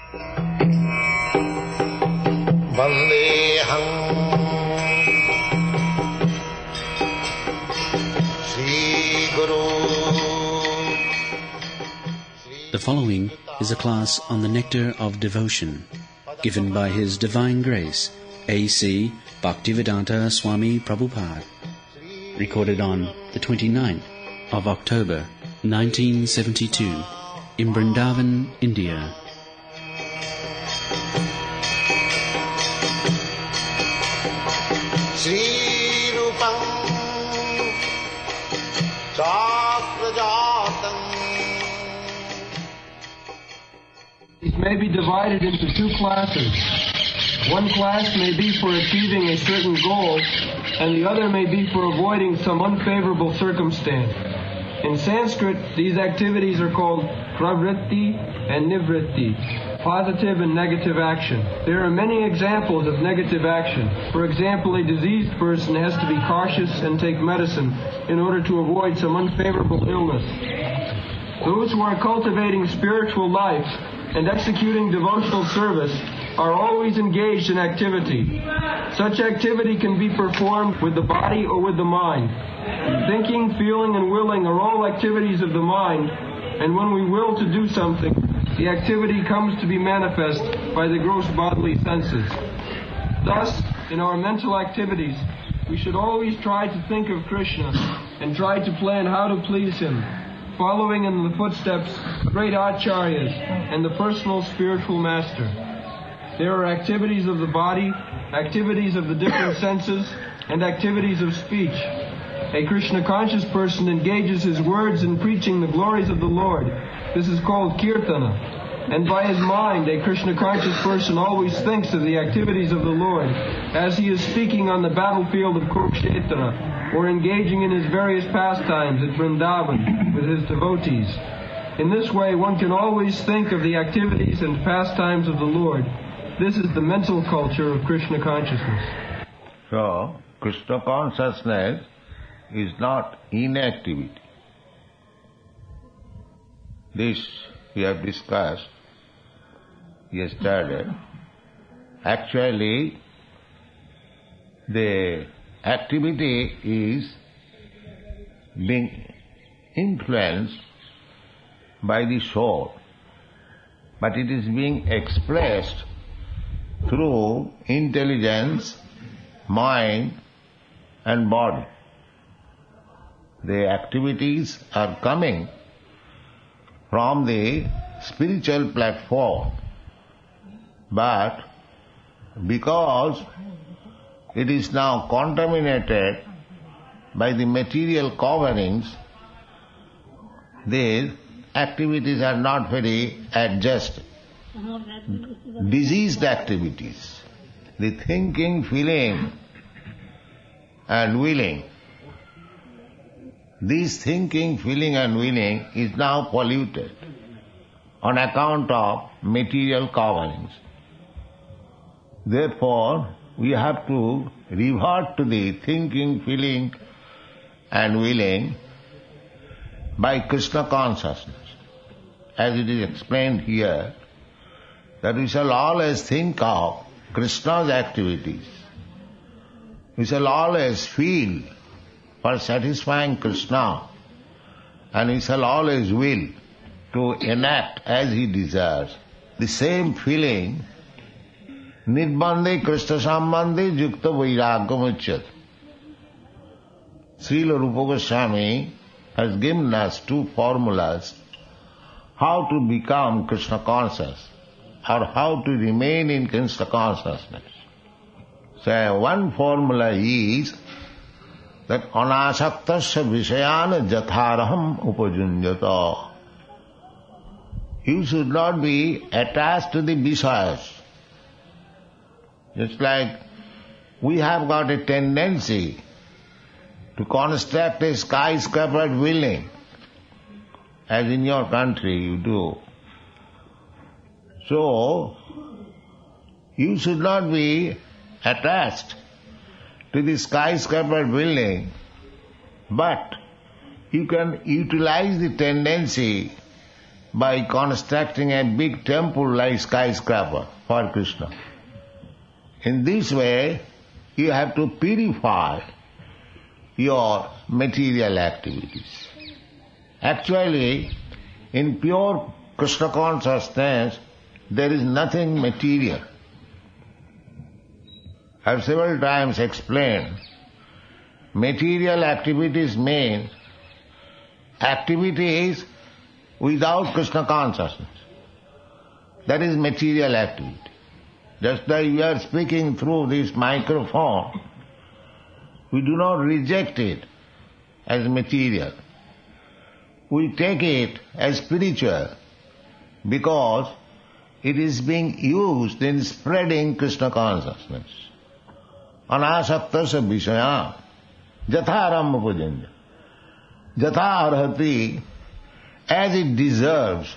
Vandeham Sri Guru. The following is a class on the nectar of devotion, given by His Divine Grace, A.C. Bhaktivedanta Swami Prabhupada, recorded on the 29th of October 1972 in Vrindavan, India. Sri Rupam Chakrajatam. These may be divided into two classes. One class may be for achieving a certain goal, and the other may be for avoiding some unfavorable circumstance. In Sanskrit, these activities are called pravritti and nivritti, positive and negative action. There are many examples of negative action. For example, a diseased person has to be cautious and take medicine in order to avoid some unfavorable illness. Those who are cultivating spiritual life and executing devotional service are always engaged in activity. Such activity can be performed with the body or with the mind. Thinking, feeling, and willing are all activities of the mind, and when we will to do something, the activity comes to be manifest by the gross bodily senses. Thus, in our mental activities, we should always try to think of Krishna and try to plan how to please Him, following in the footsteps of great acharyas and the personal spiritual master. There are activities of the body, activities of the different senses, and activities of speech. A Krishna-conscious person engages his words in preaching the glories of the Lord. This is called kirtana. And by his mind, a Krishna-conscious person always thinks of the activities of the Lord as he is speaking on the battlefield of Kurukshetra or engaging in his various pastimes at Vrindavan with his devotees. In this way, one can always think of the activities and pastimes of the Lord. This is the mental culture of Krishna consciousness. So, Krishna consciousness is not inactivity. This we have discussed yesterday. Actually, the activity is being influenced by the soul, but it is being expressed through intelligence, mind, and body. The activities are coming from the spiritual platform, but because it is now contaminated by the material coverings, these activities are not very adjusted. Diseased activities, the thinking, feeling, and willing. This thinking, feeling, and willing is now polluted on account of material coverings. Therefore, we have to revert to the thinking, feeling, and willing by Krishna consciousness. As it is explained here, that we shall always think of Krishna's activities. We shall always feel for satisfying Krishna, and we shall always will to enact as he desires. The same feeling, nirbandhe Krishna sambandhe yukta vairagam uchyate. Srila Rupa Goswami has given us two formulas how to become Krishna conscious or how to remain in Krishna consciousness. So one formula is that anasaktasya visayana jatharaham upajunjata. You should not be attached to the visayas. Just like we have got a tendency to construct a skyscraper building, as in your country you do. So, you should not be attached to the skyscraper building, but you can utilize the tendency by constructing a big temple like skyscraper for Krishna. In this way, you have to purify your material activities. Actually, in pure Krishna consciousness, there is nothing material. I have several times explained, material activities mean activities without Krishna consciousness. That is material activity. Just like we are speaking through this microphone, we do not reject it as material. We take it as spiritual because it is being used in spreading Krishna consciousness. Anasaktasya vishaya jatharam pujanya jatha arhati, as it deserves,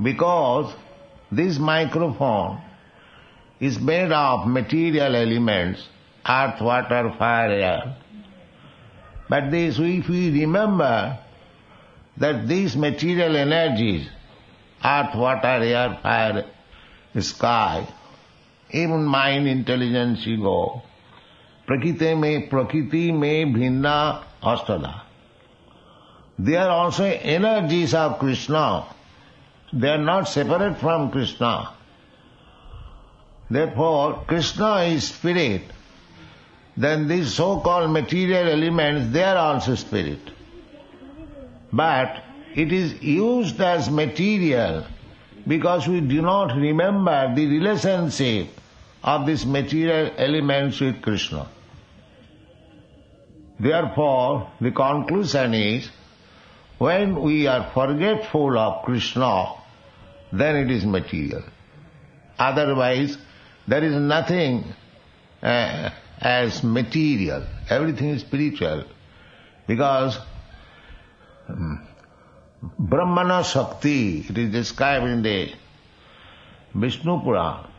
because this microphone is made of material elements, earth, water, fire, air. But this, if we remember that these material energies, earth, water, air, fire, sky, even mind, intelligence, ego, prakriti mein bhinna astada. They are also energies of Krishna. They are not separate from Krishna. Therefore, Krishna is spirit. Then these so-called material elements, they are also spirit. But it is used as material because we do not remember the relationship of these material elements with Krishna. Therefore, the conclusion is, when we are forgetful of Krishna, then it is material. Otherwise, there is nothing as material. Everything is spiritual. Because Brahmana Shakti, it is described in the Vishnu Purana.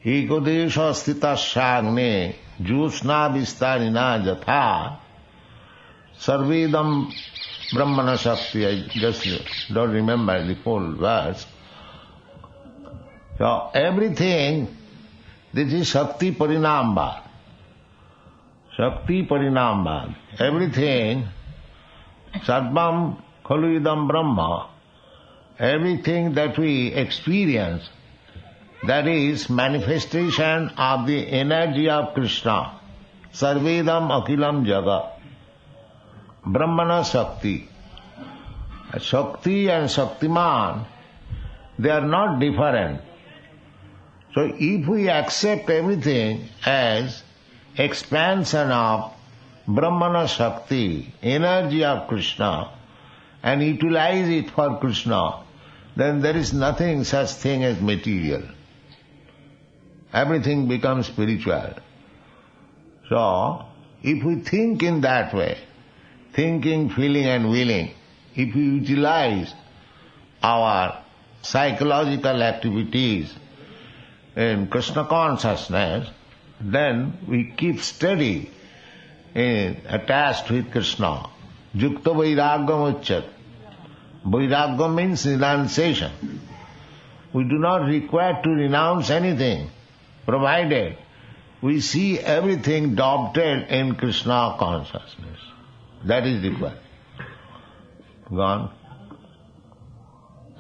Ekodesha stita shagne jusna vistarina jatha sarvedam Brahmana Shakti. I just don't remember the full verse. So everything, this is Shakti Parinambha. Shakti Parinambha. Everything, Sarvam Khalu Idam Brahma, everything that we experience, that is manifestation of the energy of Krishna. Sarvedam Akilam Jagat. Brahmana Shakti. Shakti and Shaktiman, they are not different. So if we accept everything as expansion of Brahmana Shakti, energy of Krishna, and utilize it for Krishna, then there is nothing such thing as material. Everything becomes spiritual. So, if we think in that way, thinking, feeling and willing, if we utilize our psychological activities in Krishna consciousness, then we keep steady attached with Krishna. Yukta vairagyam uchyat. Vairagyam means renunciation. We do not require to renounce anything, provided we see everything adopted in Krishna consciousness. That is required. Gone.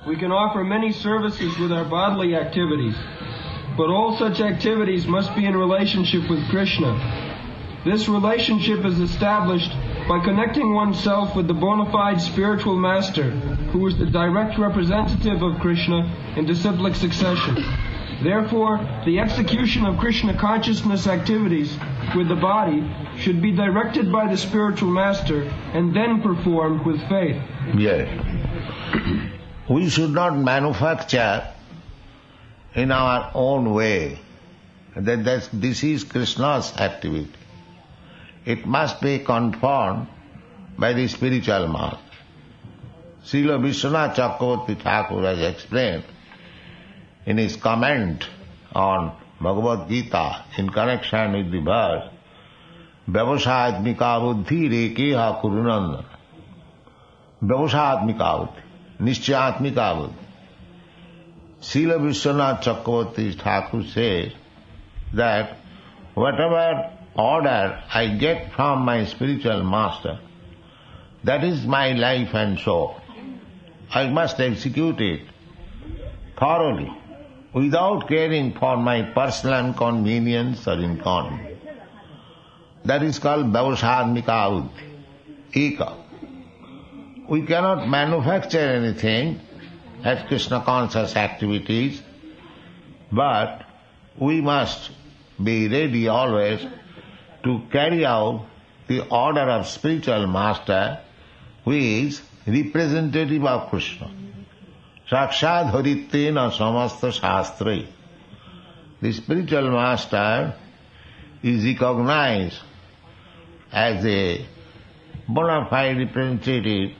We can offer many services with our bodily activities, but all such activities must be in relationship with Krishna. This relationship is established by connecting oneself with the bona fide spiritual master, who is the direct representative of Krishna in disciplic succession. Therefore, the execution of Krishna consciousness activities with the body should be directed by the spiritual master and then performed with faith. Yes. We should not manufacture in our own way that this is Krishna's activity. It must be confirmed by the spiritual master. Srila Vishwanath Chakravarti Thakur has explained in his comment on Bhagavad Gita in connection with the verse, Vyavasayatmika buddhi rekeha kurunandana. Vyavasayatmika buddhi. Nischayatmika buddhi. Srila Vishwanath Chakravarti Thakur says that whatever order I get from my spiritual master, that is my life and soul. I must execute it thoroughly, without caring for my personal inconvenience or inconvenience. That is called Vyavasadmika buddhi, eka. We cannot manufacture anything as Krishna conscious activities, but we must be ready always to carry out the order of spiritual master who is representative of Krishna. Sakshad harittena samasta shastri. The spiritual master is recognized as a bona fide representative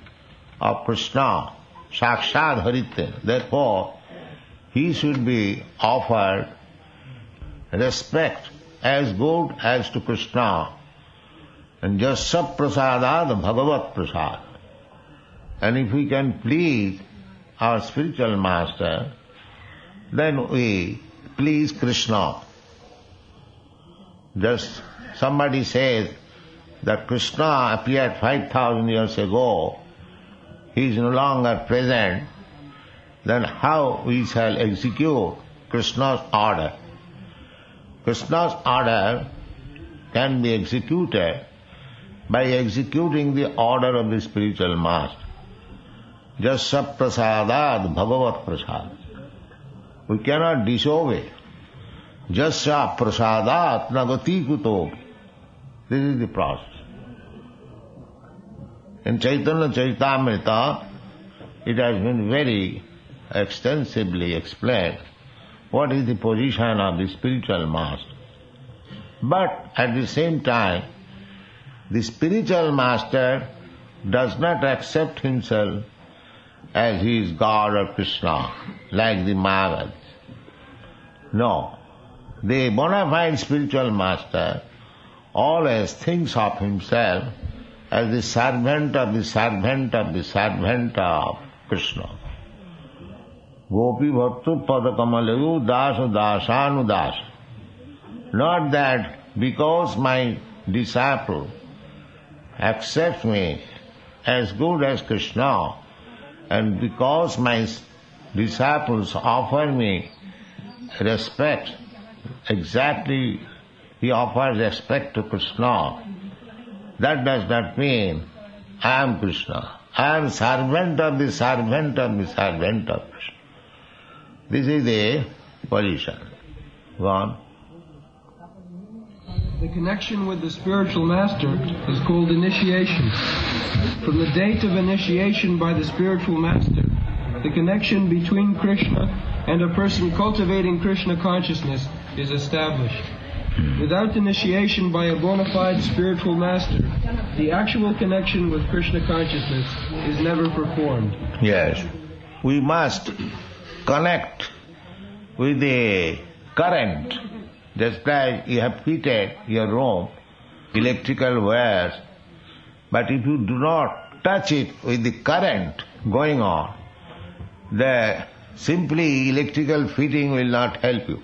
of Krishna, Sakshad harittena. Therefore, he should be offered respect as good as to Krishna, and just saprasadad bhagavat prasad. And if we can please our spiritual master, then we please Krishna. Just somebody says that Krishna appeared 5,000 years ago, he is no longer present, then how we shall execute Krishna's order? Krishna's order can be executed by executing the order of the spiritual master. Jasya prasadad bhagavat prasad. We cannot disobey. Jasya prasadat nagati kuto. This is the process. In Chaitanya Charitamrita, it has been very extensively explained what is the position of the spiritual master. But at the same time, the spiritual master does not accept himself as he is God or Krishna, like the Mayavads. No. The bona fide spiritual master always thinks of himself as the servant of the servant of the servant of Krishna. Gopi bhattu padakamalu dasa dasanu dasa. Not that because my disciple accepts me as good as Krishna, and because my disciples offer me respect, exactly he offers respect to Krishna, that does not mean I am Krishna. I am servant of the servant of the servant of Krishna. This is the position. Go on. The connection with the spiritual master is called initiation. From the date of initiation by the spiritual master, the connection between Krishna and a person cultivating Krishna consciousness is established. Without initiation by a bona fide spiritual master, the actual connection with Krishna consciousness is never performed. Yes. We must connect with the current. Just like you have fitted your room, electrical wires, but if you do not touch it with the current going on, the simply electrical fitting will not help you.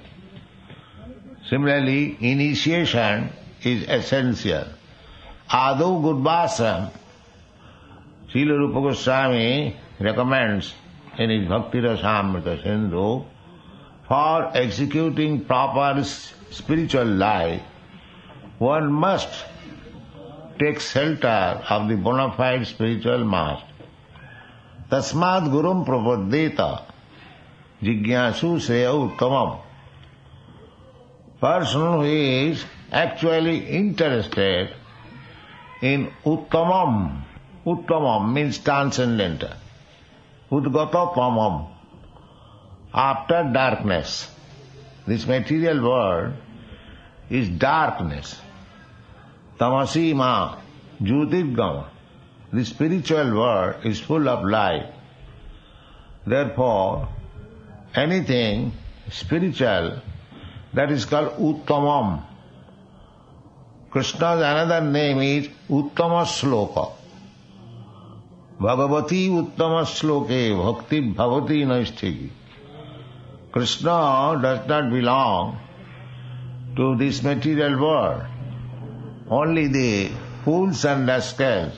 Similarly, initiation is essential. Adu Gurvasram, Srila Rupa Goswami recommends in his Bhakti Rasamrita Sindhu, for executing proper spiritual life, one must take shelter of the bona fide spiritual master. Tasmad gurum prapaddeta jigyasu sreya uttamam. Person who is actually interested in uttamam. Uttamam means transcendental. Udgata tamam. After darkness. This material world is darkness. Tamasi ma jyotirgama. The spiritual world is full of light. Therefore, anything spiritual, that is called uttamam. Krishna's another name is Uttama Sloka. Bhagavati uttama sloke bhakti bhavati naisthiki. Krishna does not belong to this material world. Only the fools and rascals,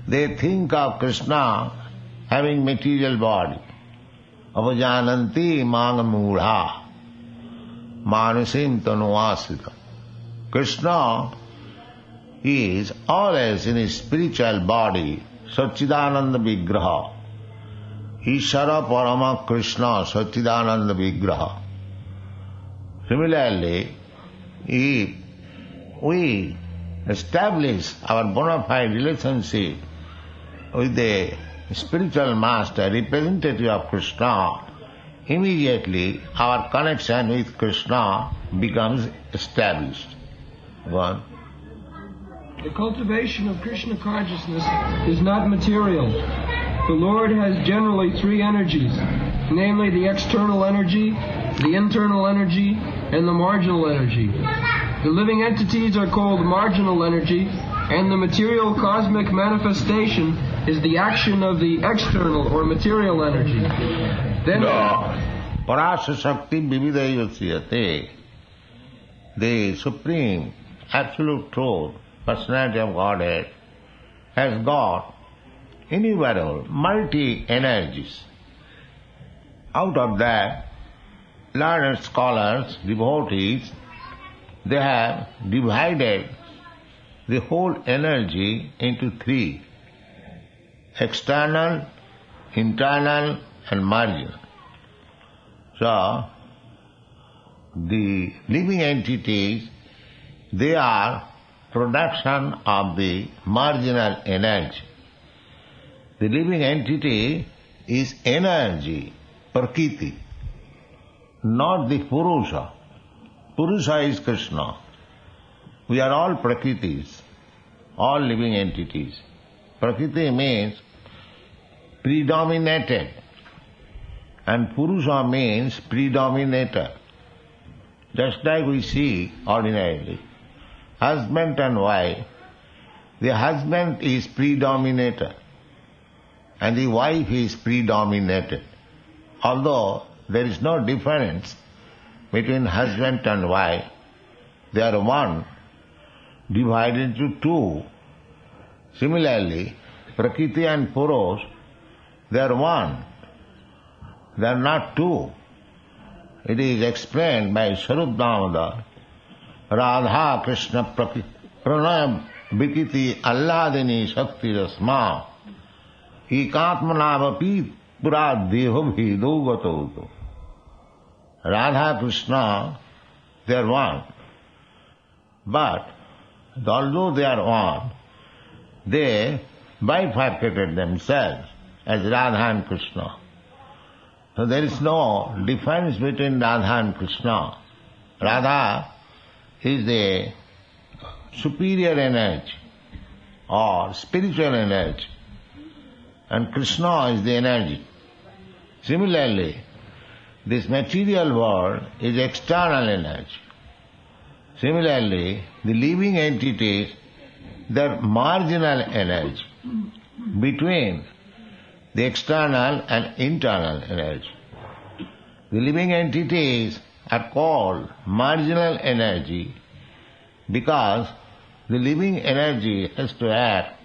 they think of Krishna having material body. Avajananti mangamudha manusim tanuasita. Krishna is always in his spiritual body, Satchidananda Vigraha. Ishara Parama Krishna Satchidananda Vigraha. Similarly, if we establish our bona fide relationship with the spiritual master, representative of Krishna, immediately our connection with Krishna becomes established. One. The cultivation of Krishna consciousness is not material. The Lord has generally three energies, namely the external energy, the internal energy, and the marginal energy. The living entities are called marginal energy, and the material cosmic manifestation is the action of the external or material energy. Then Parasa Shakti Vividayasiyate, the Supreme Absolute Truth, Personality of Godhead, has got innumerable multi-energies. Out of that, learned scholars, devotees, they have divided the whole energy into three: external, internal, and marginal. So, the living entities, they are production of the marginal energy. The living entity is energy, Prakriti, not the Purusha. Purusha is Krishna. We are all Prakritis, all living entities. Prakriti means predominated, and Purusha means predominator. Just like we see ordinarily, husband and wife, the husband is predominator and the wife is predominated. Although there is no difference between husband and wife, they are one, divided into two. Similarly, Prakriti and Purush, they are one, they are not two. It is explained by Sarup Damodar, Radha Krishna Pranam Vikiti Alladini Shakti Rasma Ekatmanavapi Pura Deho Bhido Gato. Radha Krishna, they are one. But although they are one, they bifurcated themselves as Radha and Krishna. So there is no difference between Radha and Krishna. Radha is the superior energy or spiritual energy, and Krishna is the energy. Similarly, this material world is external energy. Similarly, the living entities, they are marginal energy between the external and internal energy. The living entities are called marginal energy because the living energy has to act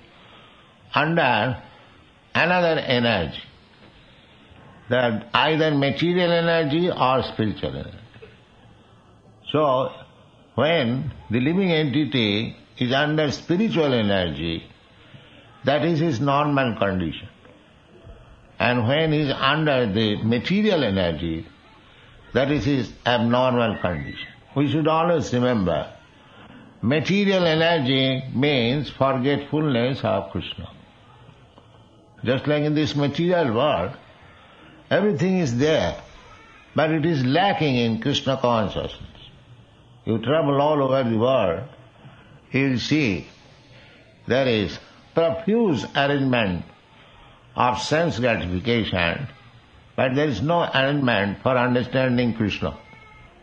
under another energy, that either material energy or spiritual energy. So, when the living entity is under spiritual energy, that is his normal condition. And when he is under the material energy, that is his abnormal condition. We should always remember, material energy means forgetfulness of Krishna. Just like in this material world, everything is there, but it is lacking in Krishna consciousness. You travel all over the world, you will see there is profuse arrangement of sense gratification, but there is no arrangement for understanding Krishna.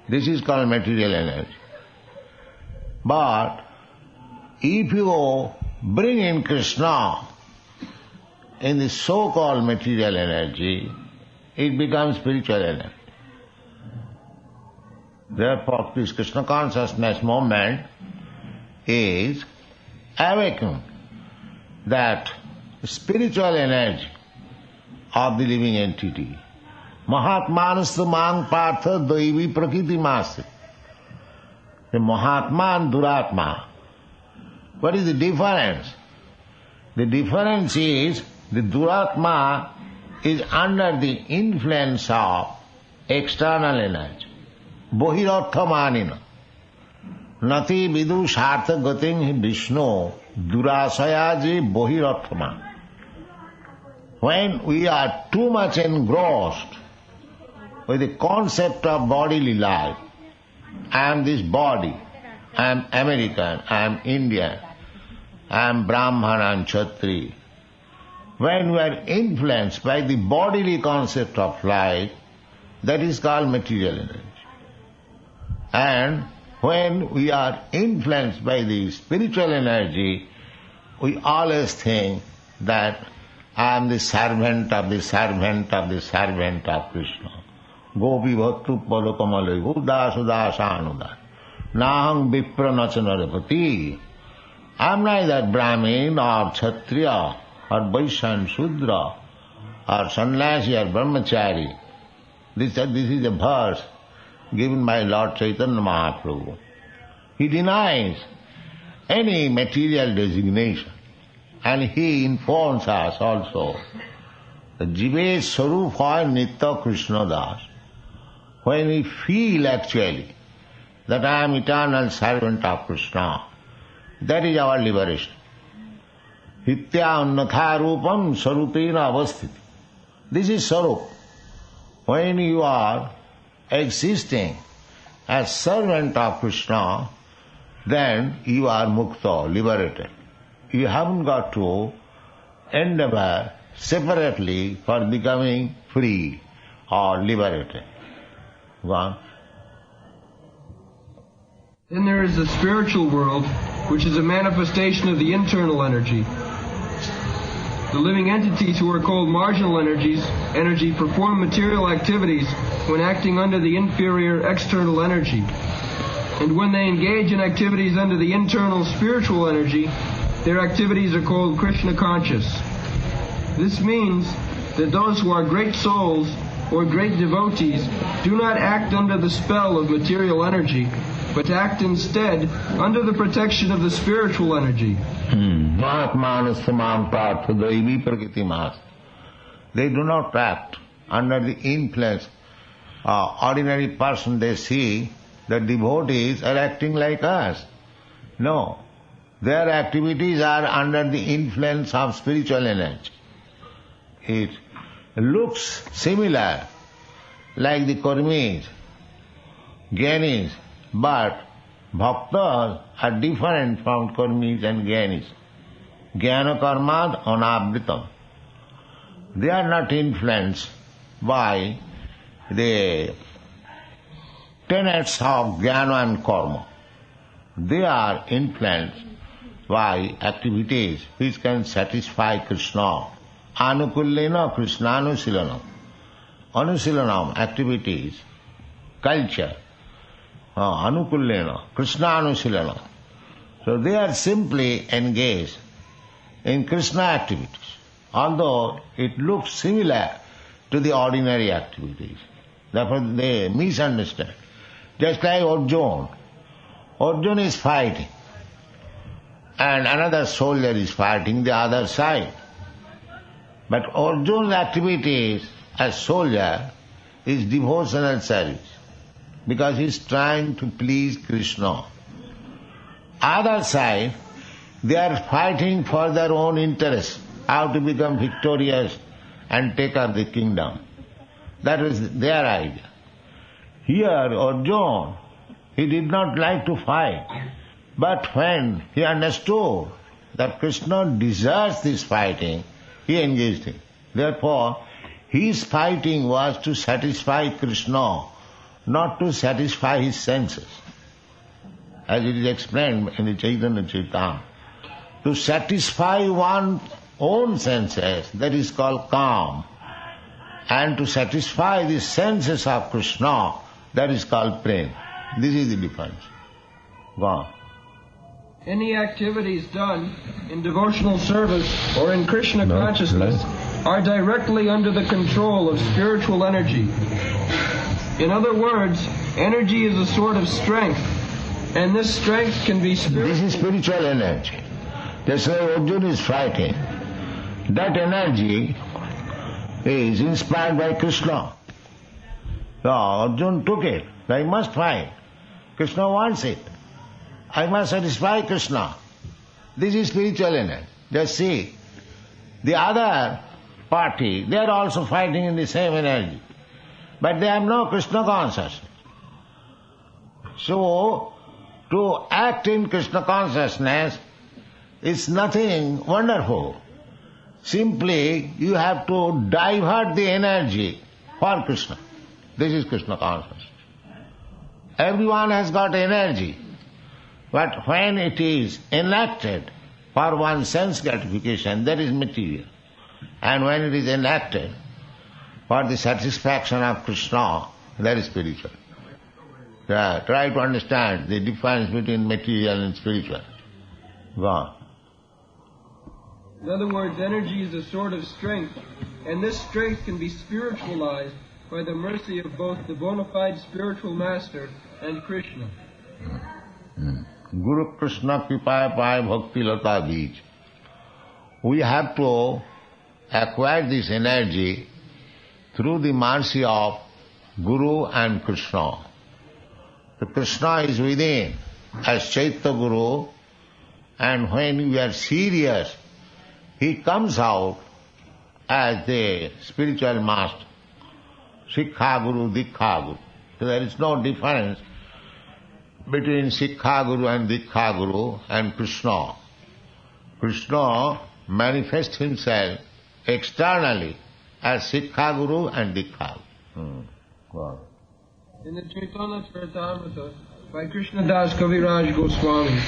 This is called material energy. But if you bring in Krishna in the so-called material energy, it becomes spiritual energy. Therefore, this Krishna consciousness movement is awakened that spiritual energy of the living entity. Mahatmanastu mang partha daivi prakriti masti. The Mahatma and Duratma. What is the difference? The difference is the Duratma is under the influence of external energy. Bohirarthamanina. Nati vidu shartha gating Vishnu durasayaji bohirarthaman. When we are too much engrossed with the concept of bodily life, I am this body, I am American, I am Indian, I am Brahman, I am Kshatri. When we are influenced by the bodily concept of life, that is called material energy. And when we are influenced by the spiritual energy, we always think that I am the servant of the servant of the servant of Krishna. Gopi bhattu padakamale udas udasanudas. Nahang vipra nachanarapati. I am neither Brahmin or Kshatriya or Vaishya and Shudra or Sannyasi or Brahmachari. This is a verse given by Lord Chaitanya Mahaprabhu. He denies any material designation, and he informs us also that Jive Sarup hoy Nitya Krishna Das. When we feel actually that I am eternal servant of Krishna, that is our liberation. Hitya unnatha rupam sarupena avasthiti. This is sarup. When you are existing as servant of Krishna, then you are mukta, liberated. You haven't got to endeavor separately for becoming free or liberated. Go on. Then there is the spiritual world, which is a manifestation of the internal energy. The living entities who are called marginal energy perform material activities when acting under the inferior external energy. And when they engage in activities under the internal spiritual energy, their activities are called Krishna conscious. This means that those who are great souls or great devotees do not act under the spell of material energy, but act instead under the protection of the spiritual energy. They do not act under the influence of ordinary person. They see that devotees are acting like us. No, their activities are under the influence of spiritual energy. It looks similar like the karmis, gyanis, but bhaktas are different from karmis and gyanis. Jnana karmad anavritam. They are not influenced by the tenets of jnana and karma. They are influenced by activities which can satisfy Krishna. Anukullena Krishnaanusilanam. Anusilanam, activities, culture. Anukullena Krishnaanusilanam. So they are simply engaged in Krishna activities, although it looks similar to the ordinary activities. Therefore they misunderstand. Just like Arjuna. Arjuna is fighting, and another soldier is fighting the other side. But Arjuna's activities as soldier is devotional service, because he is trying to please Krishna. Other side, they are fighting for their own interest, how to become victorious and take up the kingdom. That was their idea. Here, Arjuna, he did not like to fight. But when he understood that Krishna deserves this fighting, he engaged in. Therefore, his fighting was to satisfy Krishna, not to satisfy his senses. As it is explained in the Chaitanya Charitamrita, to satisfy own senses, that is called calm. And to satisfy the senses of Krishna, that is called prema. This is the difference. Go on. Any activities done in devotional service or in Krishna consciousness are directly under the control of spiritual energy. In other words, energy is a sort of strength, and this strength can be spiritual. This is spiritual energy. That's why Arjuna is fighting. That energy is inspired by Krishna. So Arjuna took it. I must fight. Krishna wants it. I must satisfy Krishna. This is spiritual energy. Just see. The other party, they are also fighting in the same energy. But they have no Krishna consciousness. So, to act in Krishna consciousness is nothing wonderful. Simply, you have to divert the energy for Krishna. This is Krishna consciousness. Everyone has got energy. But when it is enacted for one's sense gratification, that is material. And when it is enacted for the satisfaction of Krishna, that is spiritual. Try to understand the difference between material and spiritual. Go on. In other words, energy is a sort of strength, and this strength can be spiritualized by the mercy of both the bona fide spiritual master and Krishna. Guru Krishna Kripaya Paya Bhakti Lata Bij. We have to acquire this energy through the mercy of Guru and Krishna. The Krishna is within as Chaitya Guru, and when we are serious, he comes out as the spiritual master. Sikha Guru, Dikha Guru. So there is no difference between Sikha Guru and Dikha Guru and Krishna. Krishna manifests himself externally as Sikha Guru and Dikha Guru. Wow. In the Chaitanya Charitamrita by Krishnadas Kaviraj Goswami,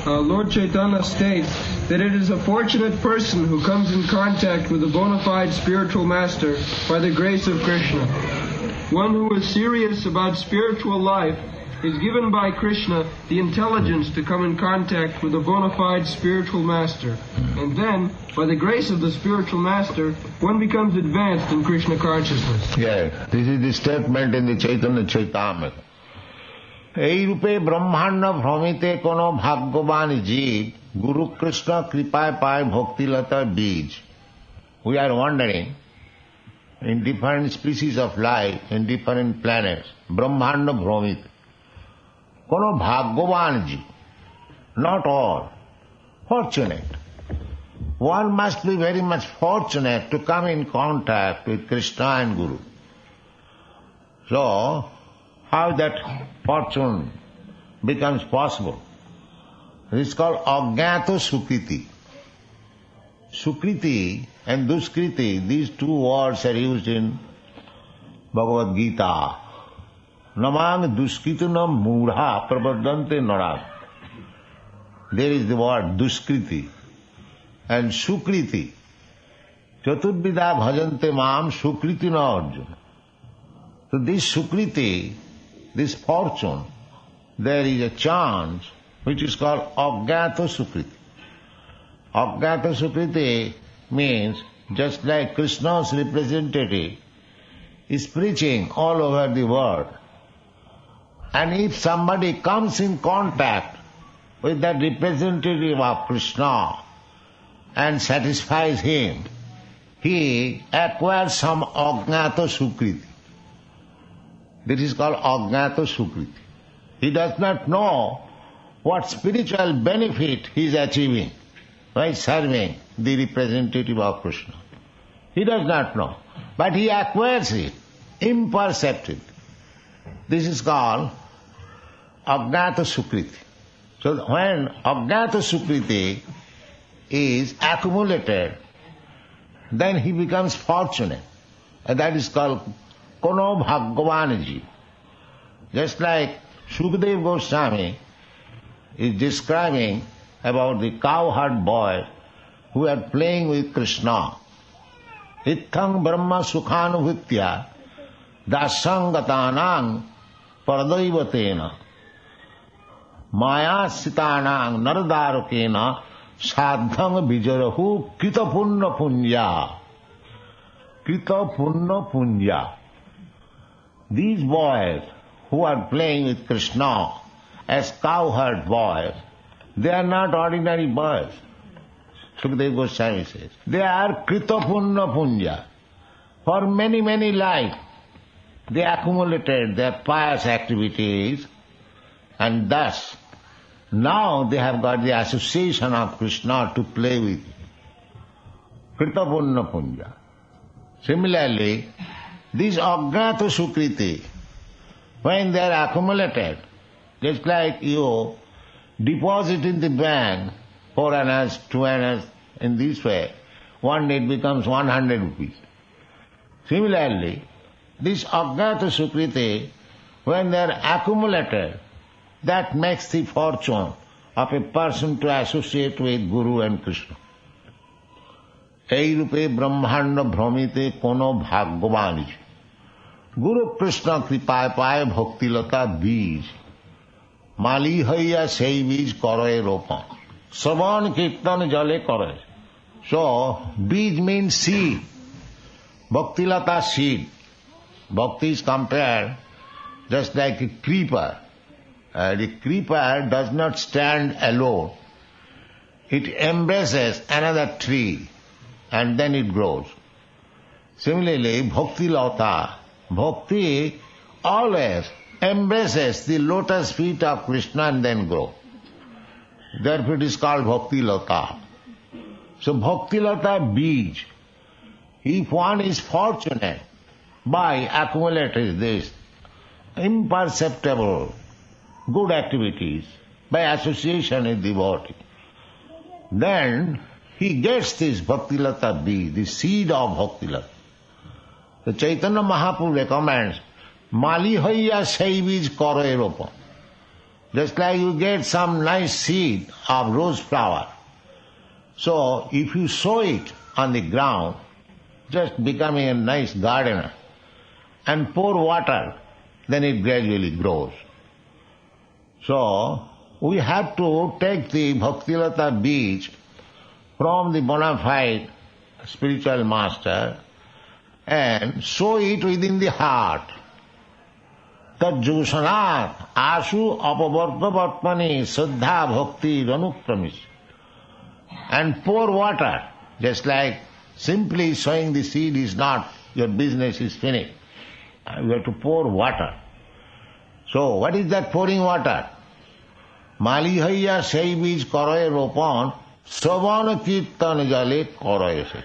Lord Chaitanya states that it is a fortunate person who comes in contact with a bona fide spiritual master by the grace of Krishna. One who is serious about spiritual life is given by Krishna the intelligence to come in contact with a bona fide spiritual master. And then, by the grace of the spiritual master, one becomes advanced in Krishna consciousness. Yes, this is the statement in the Chaitanya Charitamrita. এই রূপে ব্রহ্মাণ্ড ভ্রমিতে কোন ভাগ্যবান জীব গুরু কৃষ্ণ কৃপায় পায় ভক্তিলতা বীজ. We are wandering in different species of life, in different planets. ব্রহ্মাণ্ড ভ্রমিত. কোন ভাগ্যবান জীব. Not all. Fortunate. One must be very much fortunate to come in contact with Krishna and Guru. So, how that fortune becomes possible? It is called Ajnata Sukriti. Sukriti and Duskriti, these two words are used in Bhagavad Gita. Namang Duskritinam Mudha Prabhadante Narad. There is the word Duskriti and Sukriti. Chaturvidha bhajante mam Sukriti na Arjuna. So this Sukriti, this fortune, there is a chance which is called Ajnata Sukriti. Ajnata Sukriti means just like Krishna's representative is preaching all over the world, and if somebody comes in contact with that representative of Krishna and satisfies him, he acquires some Ajnata Sukriti. This is called Ajnata Sukriti. He does not know what spiritual benefit he is achieving by serving the representative of Krishna. He does not know, but he acquires it imperceptibly. This is called Ajnata Sukriti. So when Ajnata Sukriti is accumulated, then he becomes fortunate, and that is called Kono Bhagavanaji. Just like Sukadeva Goswami is describing about the cowherd boy who are playing with Krishna. Itthang brahma sukhanuvitya dasangatanang paradaivatena maya sitanang naradarukena sadhang vijarahu kitapunna punya. Kitapunna punya. These boys who are playing with Krishna as cowherd boys, they are not ordinary boys. Sukadeva Goswami says. They are Kritapunna Punya. For many, many lives, they accumulated their pious activities, and thus now they have got the association of Krishna to play with. Kritapunna Punya. Similarly, these Ajnata Sukriti, when they are accumulated, just like you deposit in the bank 4 annas, 2 annas, in this way, one day it becomes 100 rupees. Similarly, this Ajnata Sukriti, when they are accumulated, that makes the fortune of a person to associate with Guru and Krishna. এই রূপে ব্রহ্মাণ্ড ভ্রমিতে কোনো ভাগ্যবান গুরু কৃষ্ণ কৃপায় পায় ভক্তিলতা বীজ মালি হইয়া সেই বীজ করে রোপণ শ্রবণ কীর্তন জলে করে. So, beej means seed. Bhaktilata seed. Bhakti is compared just like a creeper. The creeper does not stand alone. It embraces another tree and then it grows. Similarly, Bhaktilata, Bhakti always embraces the lotus feet of Krishna and then grows. Therefore it is called Bhaktilata. So Bhaktilata beej, if one is fortunate by accumulating this imperceptible good activities by association with devotee, then he gets this Bhaktilata beej, the seed of Bhaktilata. The Chaitanya Mahaprabhu recommends Mali hoiya sei beej kore ropan. Just like you get some nice seed of rose flower. So if you sow it on the ground, just becoming a nice gardener, and pour water, then it gradually grows. So we have to take the Bhaktilata beej from the bona fide spiritual master and sow it within the heart. Tajjusanat asu apavartavatmani saddha bhakti ranukramish. And pour water, just like simply sowing the seed is not, your business is finished. You have to pour water. So what is that pouring water? Mali haiya sei bij koroye ropan sravana kirtan jale koroye sech.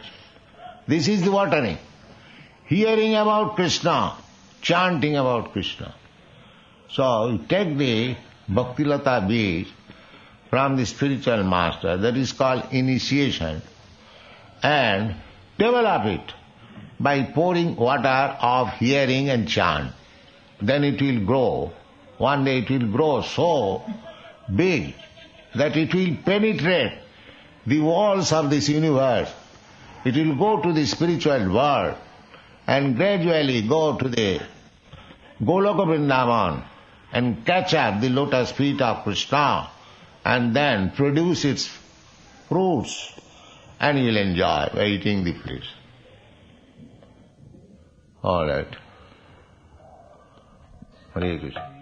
This is the watering. Hearing about Krishna, chanting about Krishna. So you take the Bhaktilata beej from the spiritual master, that is called initiation, and develop it by pouring water of hearing and chant. Then it will grow. One day it will grow so big that it will penetrate the walls of this universe. It will go to the spiritual world and gradually go to the Goloka Vrindavan and catch up the lotus feet of Krishna and then produce its fruits, and you will enjoy by eating the fruits. All right. Hare Krishna.